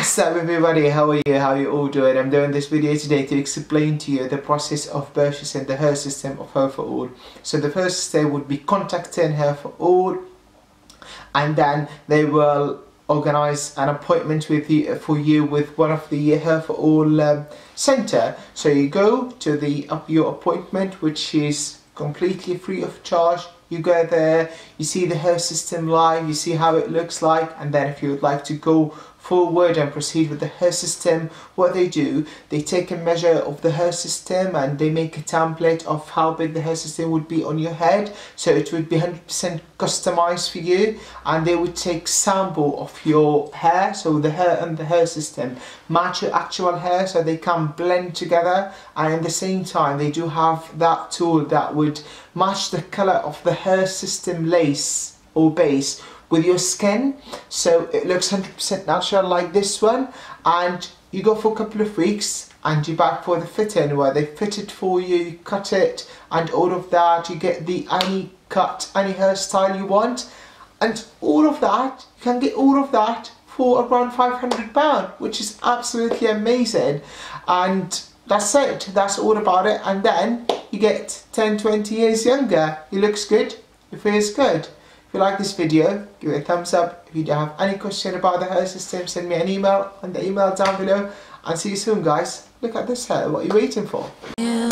What's up everybody, how are you? How are you all doing? I'm doing this video today to explain to you the process of purchasing the hair system of Hair for All. So the first step would be contacting Hair for All, and then they will organize an appointment with you for you with one of the Hair for All center. So you go to your appointment, which is completely free of charge. You go there, you see the hair system live, you see how it looks like, and then if you would like to go forward and proceed with the hair system, what they do, they take a measure of the hair system and they make a template of how big the hair system would be on your head, so it would be 100% customized for you, and they would take sample of your hair, so the hair and the hair system match your actual hair, so they can blend together, and at the same time they do have that tool that would match the color of the hair system lace or base with your skin, so it looks 100% natural like this one. And you go for a couple of weeks and you're back for the fit-in where they fit it for you, you cut it and all of that, you get the any cut, any hairstyle you want, and all of that, you can get all of that for around £500, which is absolutely amazing. And that's it, that's all about it. And then you get 10-20 years younger. It looks good, it feels good. If you like this video, give it a thumbs up. If you have any question about the hair system, send me an email on the email down below, and see you soon guys. Look at this hair, what are you waiting for? Yeah.